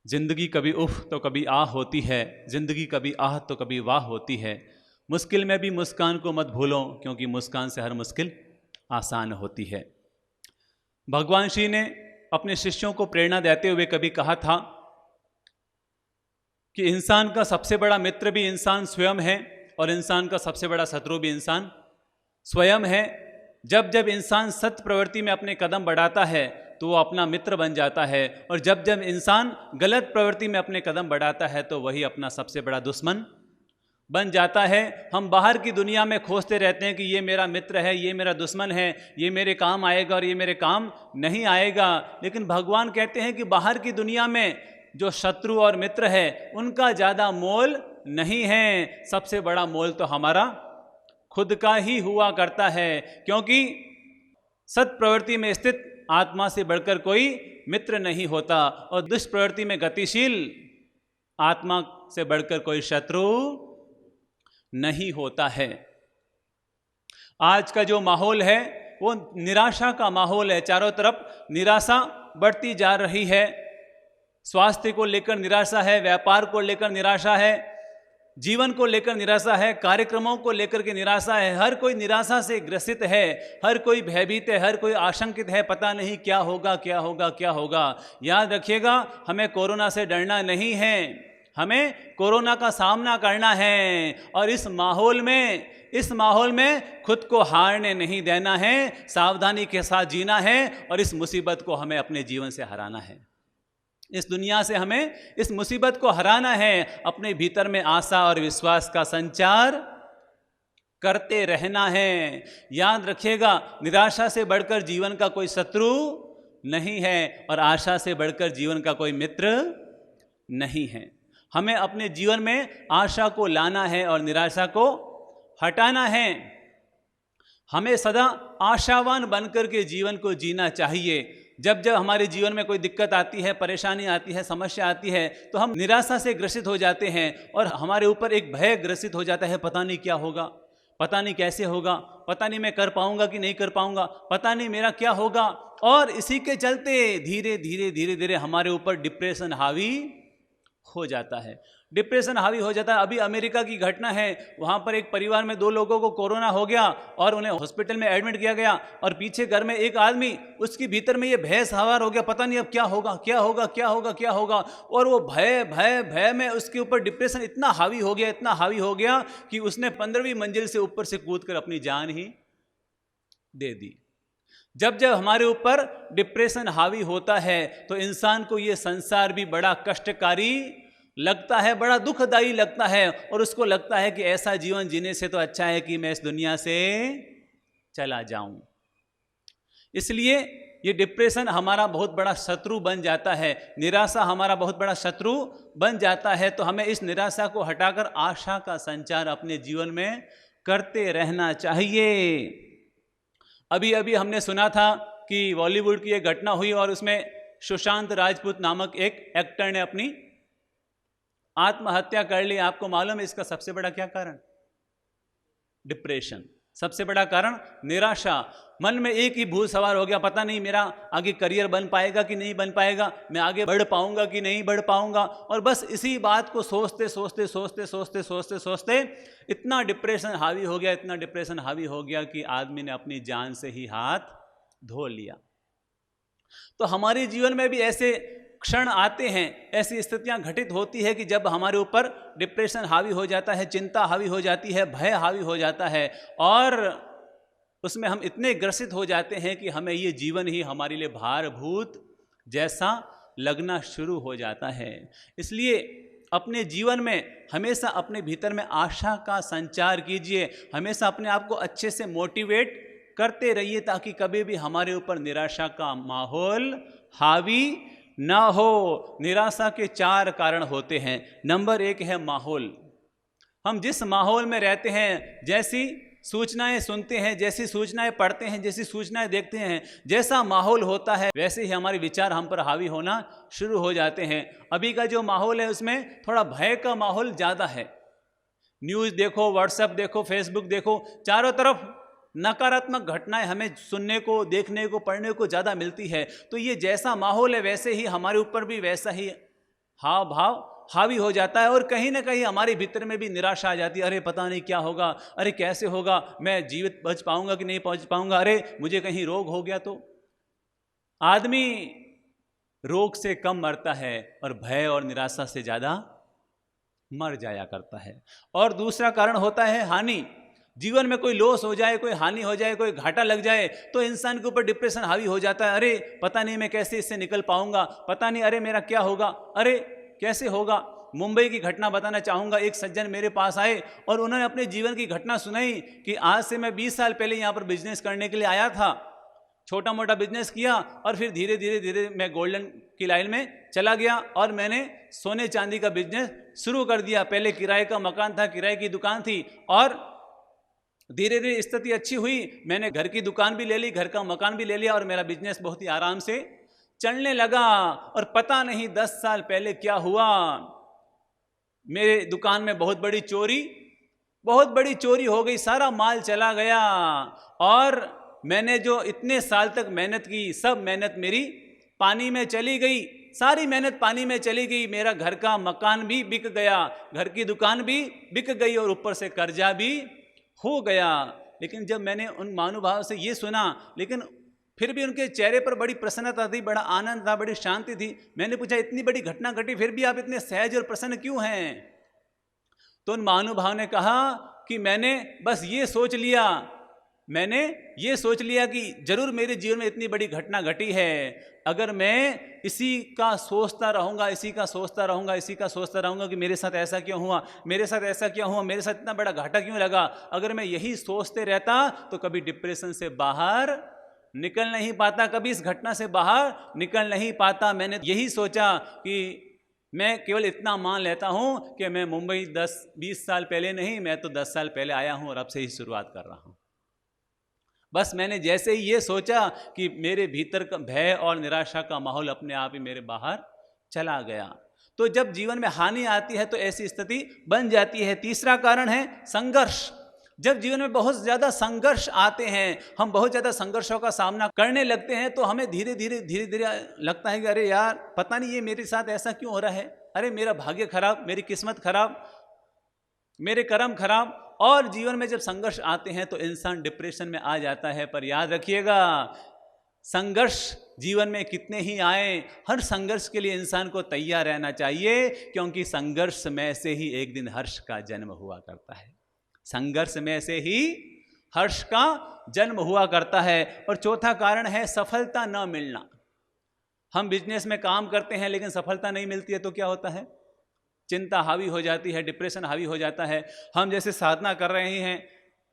जिंदगी कभी उफ तो कभी आह होती है, जिंदगी कभी आह तो कभी वाह होती है। मुश्किल में भी मुस्कान को मत भूलो, क्योंकि मुस्कान से हर मुश्किल आसान होती है। भगवान श्री ने अपने शिष्यों को प्रेरणा देते हुए कभी कहा था कि इंसान का सबसे बड़ा मित्र भी इंसान स्वयं है और इंसान का सबसे बड़ा शत्रु भी इंसान स्वयं है। जब जब इंसान सत्य प्रवृत्ति में अपने कदम बढ़ाता है तो वो अपना मित्र बन जाता है, और जब जब इंसान गलत प्रवृत्ति में अपने कदम बढ़ाता है तो वही अपना सबसे बड़ा दुश्मन बन जाता है। हम बाहर की दुनिया में खोजते रहते हैं कि ये मेरा मित्र है, ये मेरा दुश्मन है, ये मेरे काम आएगा और ये मेरे काम नहीं आएगा। लेकिन भगवान कहते हैं कि बाहर की दुनिया में जो शत्रु और मित्र है उनका ज़्यादा मोल नहीं है, सबसे बड़ा मोल तो हमारा खुद का ही हुआ करता है। क्योंकि सत प्रवृत्ति में स्थित आत्मा से बढ़कर कोई मित्र नहीं होता, और दुष्प्रवृत्ति में गतिशील आत्मा से बढ़कर कोई शत्रु नहीं होता है। आज का जो माहौल है वो निराशा का माहौल है। चारों तरफ निराशा बढ़ती जा रही है। स्वास्थ्य को लेकर निराशा है, व्यापार को लेकर निराशा है, जीवन को लेकर निराशा है, कार्यक्रमों को लेकर के निराशा है। हर कोई निराशा से ग्रसित है, हर कोई भयभीत है, हर कोई आशंकित है, पता नहीं क्या होगा क्या होगा क्या होगा। याद रखिएगा, हमें कोरोना से डरना नहीं है, हमें कोरोना का सामना करना है, और इस माहौल में खुद को हारने नहीं देना है, सावधानी के साथ जीना है, और इस मुसीबत को हमें अपने जीवन से हराना है। इस दुनिया से हमें इस मुसीबत को हराना है। अपने भीतर में आशा और विश्वास का संचार करते रहना है। याद रखिएगा, निराशा से बढ़कर जीवन का कोई शत्रु नहीं है, और आशा से बढ़कर जीवन का कोई मित्र नहीं है। हमें अपने जीवन में आशा को लाना है और निराशा को हटाना है। हमें सदा आशावान बनकर के जीवन को जीना चाहिए। जब जब हमारे जीवन में कोई दिक्कत आती है, परेशानी आती है, समस्या आती है, तो हम निराशा से ग्रसित हो जाते हैं और हमारे ऊपर एक भय ग्रसित हो जाता है। पता नहीं क्या होगा, पता नहीं कैसे होगा, पता नहीं मैं कर पाऊंगा कि नहीं कर पाऊंगा, पता नहीं मेरा क्या होगा। और इसी के चलते धीरे धीरे धीरे धीरे हमारे ऊपर डिप्रेशन हावी हो जाता है। डिप्रेशन हावी हो जाता है। अभी अमेरिका की घटना है, वहाँ पर एक परिवार में 2 लोगों को कोरोना हो गया और उन्हें हॉस्पिटल में एडमिट किया गया, और पीछे घर में एक आदमी, उसकी भीतर में ये भय सवार हो गया, पता नहीं अब क्या होगा क्या होगा क्या होगा क्या होगा। और वो भय भय भय में उसके ऊपर डिप्रेशन इतना हावी हो गया, इतना हावी हो गया कि उसने 15वीं मंजिल से ऊपर से कूद कर अपनी जान ही दे दी। जब जब हमारे ऊपर डिप्रेशन हावी होता है तो इंसान को ये संसार भी बड़ा कष्टकारी लगता है, बड़ा दुखदायी लगता है, और उसको लगता है कि ऐसा जीवन जीने से तो अच्छा है कि मैं इस दुनिया से चला जाऊं। इसलिए ये डिप्रेशन हमारा बहुत बड़ा शत्रु बन जाता है, निराशा हमारा बहुत बड़ा शत्रु बन जाता है। तो हमें इस निराशा को हटाकर आशा का संचार अपने जीवन में करते रहना चाहिए। अभी अभी हमने सुना था कि बॉलीवुड की एक घटना हुई और उसमें सुशांत राजपूत नामक एक एक्टर ने अपनी आत्महत्या कर ली। आपको मालूम है इसका सबसे बड़ा क्या कारण? डिप्रेशन। सबसे बड़ा कारण निराशा। मन में एक ही भूत सवार हो गया, पता नहीं मेरा आगे करियर बन पाएगा कि नहीं बन पाएगा, मैं आगे बढ़ पाऊंगा कि नहीं बढ़ पाऊंगा। और बस इसी बात को सोचते सोचते सोचते सोचते सोचते सोचते इतना डिप्रेशन हावी हो गया, इतना डिप्रेशन हावी हो गया कि आदमी ने अपनी जान से ही हाथ धो लिया। तो हमारे जीवन में भी ऐसे क्षण आते हैं, ऐसी स्थितियां घटित होती है कि जब हमारे ऊपर डिप्रेशन हावी हो जाता है, चिंता हावी हो जाती है, भय हावी हो जाता है, और उसमें हम इतने ग्रसित हो जाते हैं कि हमें ये जीवन ही हमारे लिए भारभूत जैसा लगना शुरू हो जाता है। इसलिए अपने जीवन में हमेशा अपने भीतर में आशा का संचार कीजिए, हमेशा अपने आप को अच्छे से मोटिवेट करते रहिए, ताकि कभी भी हमारे ऊपर निराशा का माहौल हावी ना हो। निराशा के 4 कारण होते हैं। नंबर 1 है माहौल। हम जिस माहौल में रहते हैं, जैसी सूचनाएं सुनते हैं, जैसी सूचनाएं पढ़ते हैं, जैसी सूचनाएं देखते हैं, जैसा माहौल होता है वैसे ही हमारे विचार हम पर हावी होना शुरू हो जाते हैं। अभी का जो माहौल है उसमें थोड़ा भय का माहौल ज़्यादा है। न्यूज़ देखो, व्हाट्सएप देखो, फेसबुक देखो, चारों तरफ नकारात्मक घटनाएं हमें सुनने को, देखने को, पढ़ने को ज़्यादा मिलती है। तो ये जैसा माहौल है वैसे ही हमारे ऊपर भी वैसा ही हाव भाव हावी हो जाता है और कहीं ना कहीं हमारे भीतर में भी निराशा आ जाती है। अरे पता नहीं क्या होगा, अरे कैसे होगा, मैं जीवित बच पाऊंगा कि नहीं पहुंच पाऊंगा, अरे मुझे कहीं रोग हो गया तो। आदमी रोग से कम मरता है और भय और निराशा से ज़्यादा मर जाया करता है। और दूसरा कारण होता है हानि। जीवन में कोई लॉस हो जाए, कोई हानि हो जाए, कोई घाटा लग जाए तो इंसान के ऊपर डिप्रेशन हावी हो जाता है। अरे पता नहीं मैं कैसे इससे निकल पाऊंगा, पता नहीं अरे मेरा क्या होगा, अरे कैसे होगा। मुंबई की घटना बताना चाहूँगा। एक सज्जन मेरे पास आए और उन्होंने अपने जीवन की घटना सुनाई कि आज से मैं 20 साल पहले यहाँ पर बिजनेस करने के लिए आया था, छोटा मोटा बिजनेस किया और फिर धीरे धीरे धीरे मैं गोल्डन की लाइन में चला गया और मैंने सोने चांदी का बिजनेस शुरू कर दिया। पहले किराए का मकान था, किराए की दुकान थी और धीरे धीरे स्थिति अच्छी हुई, मैंने घर की दुकान भी ले ली, घर का मकान भी ले लिया और मेरा बिजनेस बहुत ही आराम से चलने लगा। और पता नहीं 10 साल पहले क्या हुआ, मेरे दुकान में बहुत बड़ी चोरी हो गई, सारा माल चला गया और मैंने जो इतने साल तक मेहनत की सब मेहनत मेरी पानी में चली गई, सारी मेहनत पानी में चली गई। मेरा घर का मकान भी बिक गया, घर की दुकान भी बिक गई और ऊपर से कर्जा भी हो गया। लेकिन जब मैंने उन महानुभाव से ये सुना, लेकिन फिर भी उनके चेहरे पर बड़ी प्रसन्नता थी, बड़ा आनंद था, बड़ी शांति थी। मैंने पूछा इतनी बड़ी घटना घटी फिर भी आप इतने सहज और प्रसन्न क्यों हैं? तो उन महानुभाव ने कहा कि मैंने ये सोच लिया कि जरूर मेरे जीवन में इतनी बड़ी घटना घटी है, अगर मैं इसी का सोचता रहूँगा कि मेरे साथ ऐसा क्यों हुआ, मेरे साथ इतना बड़ा घाटा क्यों लगा, अगर मैं यही सोचते रहता तो कभी डिप्रेशन से बाहर निकल नहीं पाता, कभी इस घटना से बाहर निकल नहीं पाता। मैंने यही सोचा कि मैं केवल इतना मान लेता हूँ कि मैं मुंबई 10-20 साल पहले नहीं, मैं तो 10 साल पहले आया हूँ और अब से ही शुरुआत कर रहा हूँ। बस मैंने जैसे ही ये सोचा कि मेरे भीतर का भय और निराशा का माहौल अपने आप ही मेरे बाहर चला गया। तो जब जीवन में हानि आती है तो ऐसी स्थिति बन जाती है। तीसरा कारण है संघर्ष। जब जीवन में बहुत ज़्यादा संघर्ष आते हैं, हम बहुत ज़्यादा संघर्षों का सामना करने लगते हैं तो हमें धीरे धीरे लगता है कि अरे यार पता नहीं ये मेरे साथ ऐसा क्यों हो रहा है, अरे मेरा भाग्य खराब, मेरी किस्मत खराब, मेरे कर्म खराब। और जीवन में जब संघर्ष आते हैं तो इंसान डिप्रेशन में आ जाता है। पर याद रखिएगा, संघर्ष जीवन में कितने ही आए, हर संघर्ष के लिए इंसान को तैयार रहना चाहिए, क्योंकि संघर्ष में से ही एक दिन हर्ष का जन्म हुआ करता है। संघर्ष में से ही हर्ष का जन्म हुआ करता है। और चौथा कारण है सफलता न मिलना। हम बिजनेस में काम करते हैं लेकिन सफलता नहीं मिलती है तो क्या होता है, चिंता हावी हो जाती है, डिप्रेशन हावी हो जाता है। हम जैसे साधना कर रहे हैं,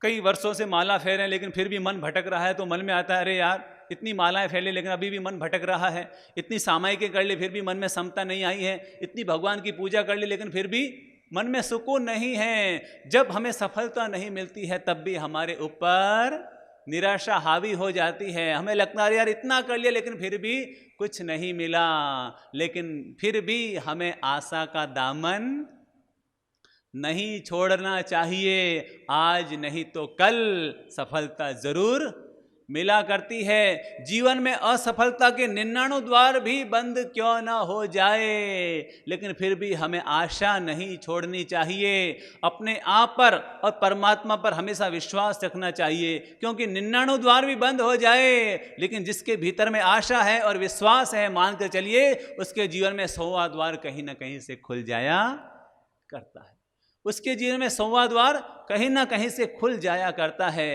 कई वर्षों से माला फेर हैं लेकिन फिर भी मन भटक रहा है, तो मन में आता है अरे यार इतनी मालाएं फैले लेकिन अभी भी मन भटक रहा है, इतनी सामायिकें कर ली फिर भी मन में समता नहीं आई है, इतनी भगवान की पूजा कर ली लेकिन फिर भी मन में सुकून नहीं है। जब हमें सफलता नहीं मिलती है तब भी हमारे ऊपर निराशा हावी हो जाती है। हमें लगता है यार इतना कर लिया लेकिन फिर भी कुछ नहीं मिला, लेकिन फिर भी हमें आशा का दामन नहीं छोड़ना चाहिए। आज नहीं तो कल सफलता जरूर मिला करती है। जीवन में असफलता के 99 द्वार भी बंद क्यों ना हो जाए, लेकिन फिर भी हमें आशा नहीं छोड़नी चाहिए। अपने आप पर और परमात्मा पर हमेशा विश्वास रखना चाहिए, क्योंकि 99 द्वार भी बंद हो जाए लेकिन जिसके भीतर में आशा है और विश्वास है, मान कर चलिए उसके जीवन में 100वां द्वार कहीं ना कहीं से खुल जाया करता है। उसके जीवन में 100वां द्वार कहीं ना कहीं से खुल जाया करता है।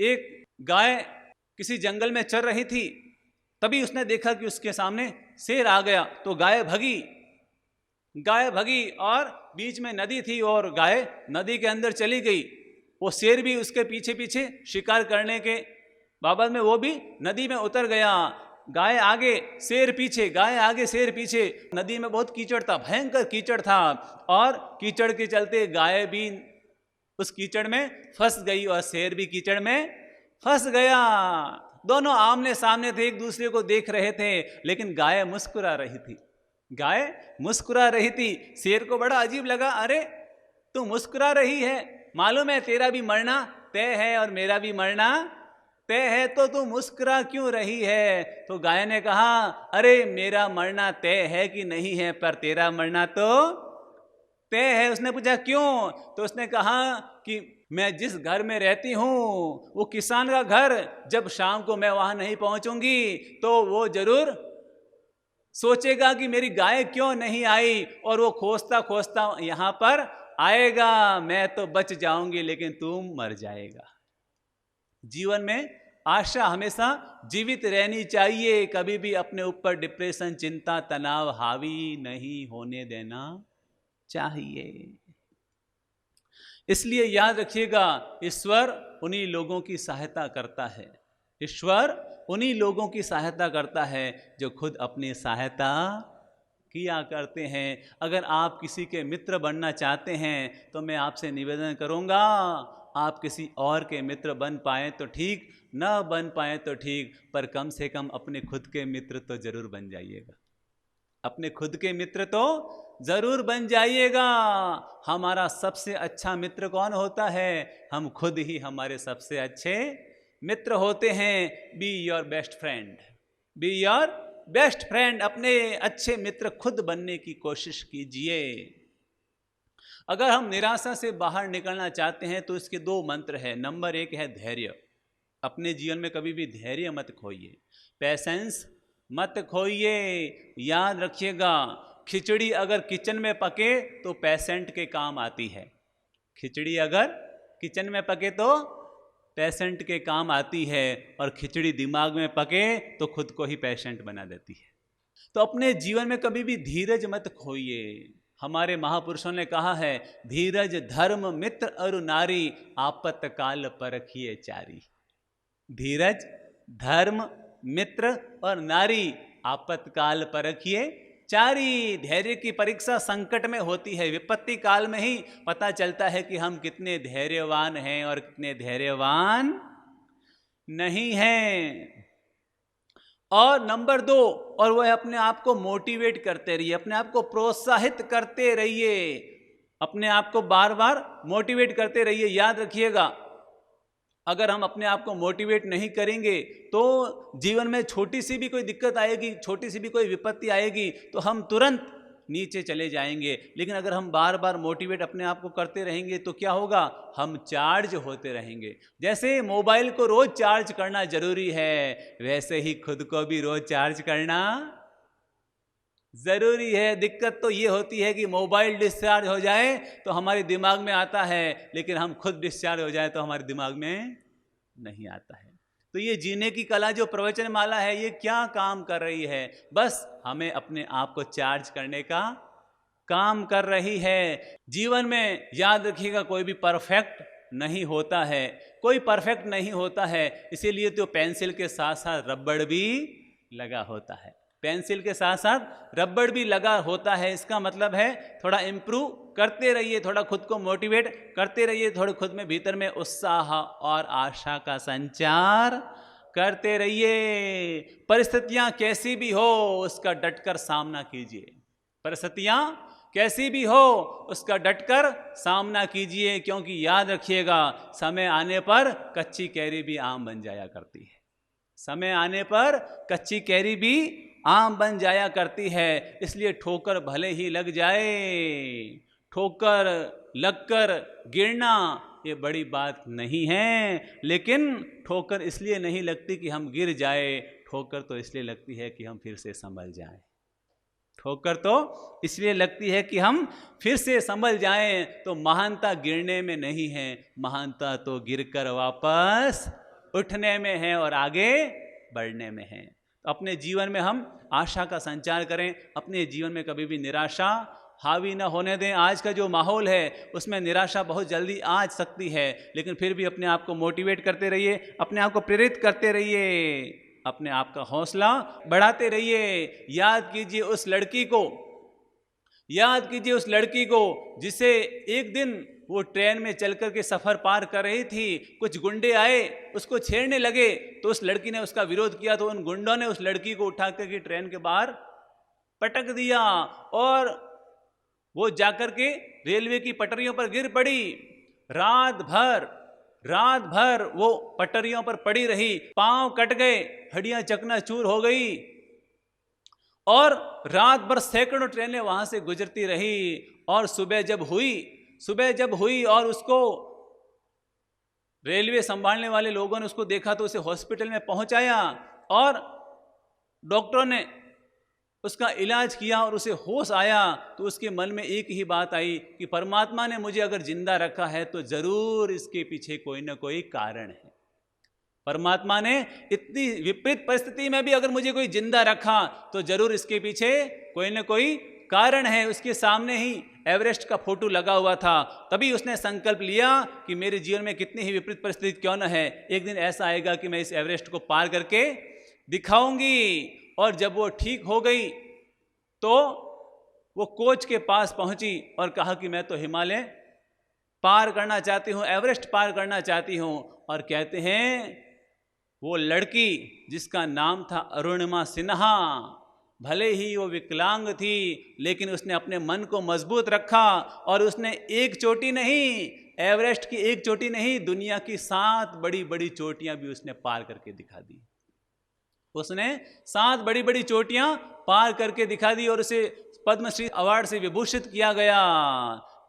एक गाय किसी जंगल में चर रही थी, तभी उसने देखा कि उसके सामने शेर आ गया, तो गाय भगी और बीच में नदी थी और गाय नदी के अंदर चली गई। वो शेर भी उसके पीछे पीछे शिकार करने के बाबत में वो भी नदी में उतर गया। गाय आगे शेर पीछे, गाय आगे शेर पीछे। नदी में बहुत कीचड़ था, भयंकर कीचड़ था, और कीचड़ के चलते गाय भी उस कीचड़ में फंस गई और शेर भी कीचड़ में फंस गया। दोनों आमने सामने थे, एक दूसरे को देख रहे थे, लेकिन गाय मुस्कुरा रही थी। शेर को बड़ा अजीब लगा, अरे तू मुस्कुरा रही है, मालूम है तेरा भी मरना तय है और मेरा भी मरना तय है तो तू मुस्कुरा क्यों रही है? तो गाय ने कहा, अरे मेरा मरना तय है कि नहीं है, पर तेरा मरना तो तय है। उसने पूछा क्यों? तो उसने कहा कि मैं जिस घर में रहती हूँ वो किसान का घर, जब शाम को मैं वहां नहीं पहुंचूंगी तो वो जरूर सोचेगा कि मेरी गाय क्यों नहीं आई, और वो खोजता खोजता यहां पर आएगा। मैं तो बच जाऊंगी लेकिन तुम मर जाएगा। जीवन में आशा हमेशा जीवित रहनी चाहिए, कभी भी अपने ऊपर डिप्रेशन, चिंता, तनाव हावी नहीं होने देना चाहिए। इसलिए याद रखिएगा, ईश्वर उन्हीं लोगों की सहायता करता है, ईश्वर उन्हीं लोगों की सहायता करता है जो खुद अपनी सहायता किया करते हैं। अगर आप किसी के मित्र बनना चाहते हैं तो मैं आपसे निवेदन करूंगा, आप किसी और के मित्र बन पाए तो ठीक, न बन पाए तो ठीक, पर कम से कम अपने खुद के मित्र तो जरूर बन जाइएगा। अपने खुद के मित्र तो जरूर बन जाइएगा। हमारा सबसे अच्छा मित्र कौन होता है? हम खुद ही हमारे सबसे अच्छे मित्र होते हैं। Be your best friend, be your best friend. अपने अच्छे मित्र खुद बनने की कोशिश कीजिए। अगर हम निराशा से बाहर निकलना चाहते हैं तो इसके दो मंत्र हैं। नंबर 1 है धैर्य। अपने जीवन में कभी भी धैर्य मत खोइए, पैसेंस मत खोइए। याद रखिएगा, खिचड़ी अगर किचन में पके तो पेशेंट के काम आती है, खिचड़ी अगर किचन में पके तो पेशेंट के काम आती है, और खिचड़ी दिमाग में पके तो खुद को ही पेशेंट बना देती है। तो अपने जीवन में कभी भी धीरज मत खोइए। हमारे महापुरुषों ने कहा है, धीरज धर्म मित्र अरु नारी, आपत्तकाल परखिए चारी। धीरज धर्म मित्र और नारी, आपत्तकाल परखिए चारी। धैर्य की परीक्षा संकट में होती है, विपत्ति काल में ही पता चलता है कि हम कितने धैर्यवान हैं और कितने धैर्यवान नहीं हैं। और नंबर 2, और वह अपने आप को मोटिवेट करते रहिए, अपने आप को प्रोत्साहित करते रहिए, अपने आप को बार बार मोटिवेट करते रहिए। याद रखिएगा, अगर हम अपने आप को मोटिवेट नहीं करेंगे तो जीवन में छोटी सी भी कोई दिक्कत आएगी, छोटी सी भी कोई विपत्ति आएगी तो हम तुरंत नीचे चले जाएंगे। लेकिन अगर हम बार बार मोटिवेट अपने आप को करते रहेंगे तो क्या होगा? हम चार्ज होते रहेंगे। जैसे मोबाइल को रोज चार्ज करना जरूरी है, वैसे ही खुद को भी रोज चार्ज करना जरूरी है। दिक्कत तो ये होती है कि मोबाइल डिस्चार्ज हो जाए तो हमारे दिमाग में आता है, लेकिन हम खुद डिस्चार्ज हो जाए तो हमारे दिमाग में नहीं आता है। तो ये जीने की कला जो प्रवचन माला है, ये क्या काम कर रही है? बस हमें अपने आप को चार्ज करने का काम कर रही है। जीवन में याद रखिएगा, कोई भी परफेक्ट नहीं होता है, कोई परफेक्ट नहीं होता है। इसीलिए तो पेंसिल के साथ साथ रबड़ भी लगा होता है, पेंसिल के साथ साथ रबड़ भी लगा होता है। इसका मतलब है थोड़ा इम्प्रूव करते रहिए, थोड़ा खुद को मोटिवेट करते रहिए, थोड़े खुद में भीतर में उत्साह और आशा का संचार करते रहिए। परिस्थितियां कैसी भी हो उसका डटकर सामना कीजिए, परिस्थितियां कैसी भी हो उसका डटकर सामना कीजिए, क्योंकि याद रखिएगा, समय आने पर कच्ची कैरी भी आम बन जाया करती है। समय आने पर कच्ची कैरी भी आम बन जाया करती है। इसलिए ठोकर भले ही लग जाए, ठोकर लगकर गिरना ये बड़ी बात नहीं है, लेकिन ठोकर इसलिए नहीं लगती कि हम गिर जाए, ठोकर तो इसलिए लगती है कि हम फिर से संभल जाएं। ठोकर तो इसलिए लगती है कि हम फिर से संभल जाएं। तो महानता गिरने में नहीं है, महानता तो गिरकर वापस उठने में है और आगे बढ़ने में है। तो अपने जीवन में हम आशा का संचार करें, अपने जीवन में कभी भी निराशा हावी न होने दें। आज का जो माहौल है उसमें निराशा बहुत जल्दी आ सकती है, लेकिन फिर भी अपने आप को मोटिवेट करते रहिए, अपने आप को प्रेरित करते रहिए, अपने आप का हौसला बढ़ाते रहिए। याद कीजिए उस लड़की को, याद कीजिए उस लड़की को जिसे एक दिन वो ट्रेन में चल कर के सफ़र पार कर रही थी, कुछ गुंडे आए उसको छेड़ने लगे, तो उस लड़की ने उसका विरोध किया, तो उन गुंडों ने उस लड़की को उठा करके ट्रेन के बाहर पटक दिया और वो जाकर के रेलवे की पटरियों पर गिर पड़ी। रात भर वो पटरियों पर पड़ी रही, पांव कट गए, हड्डियां चकनाचूर हो गई, और रात भर सैकड़ों ट्रेनें वहां से गुजरती रही। और सुबह जब हुई और उसको रेलवे संभालने वाले लोगों ने उसको देखा तो उसे हॉस्पिटल में पहुंचाया और डॉक्टरों ने उसका इलाज किया और उसे होश आया, तो उसके मन में एक ही बात आई कि परमात्मा ने मुझे अगर जिंदा रखा है तो जरूर इसके पीछे कोई ना कोई कारण है। परमात्मा ने इतनी विपरीत परिस्थिति में भी अगर मुझे कोई जिंदा रखा तो जरूर इसके पीछे कोई ना कोई कारण है। उसके सामने ही एवरेस्ट का फोटो लगा हुआ था, तभी उसने संकल्प लिया कि मेरे जीवन में कितनी ही विपरीत परिस्थिति क्यों न है, एक दिन ऐसा आएगा कि मैं इस एवरेस्ट को पार करके दिखाऊंगी। और जब वो ठीक हो गई तो वो कोच के पास पहुंची और कहा कि मैं तो हिमालय पार करना चाहती हूँ, एवरेस्ट पार करना चाहती हूँ। और कहते हैं वो लड़की जिसका नाम था अरुणिमा सिन्हा, भले ही वो विकलांग थी लेकिन उसने अपने मन को मजबूत रखा और उसने एक चोटी नहीं, एवरेस्ट की एक चोटी नहीं, दुनिया की 7 बड़ी बड़ी चोटियां भी उसने पार करके दिखा दी। उसने 7 बड़ी बड़ी चोटियां पार करके दिखा दी और उसे पद्मश्री अवार्ड से विभूषित किया गया।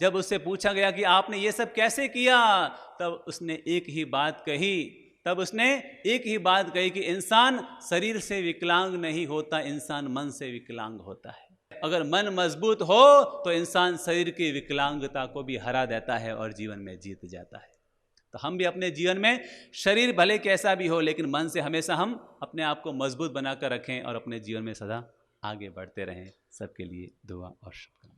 जब उससे पूछा गया कि आपने ये सब कैसे किया, तब उसने एक ही बात कही कि इंसान शरीर से विकलांग नहीं होता, इंसान मन से विकलांग होता है। अगर मन मजबूत हो तो इंसान शरीर की विकलांगता को भी हरा देता है और जीवन में जीत जाता है। तो हम भी अपने जीवन में शरीर भले कैसा भी हो लेकिन मन से हमेशा हम अपने आप को मजबूत बनाकर रखें और अपने जीवन में सदा आगे बढ़ते रहें। सबके लिए दुआ और शुभकामनाएं।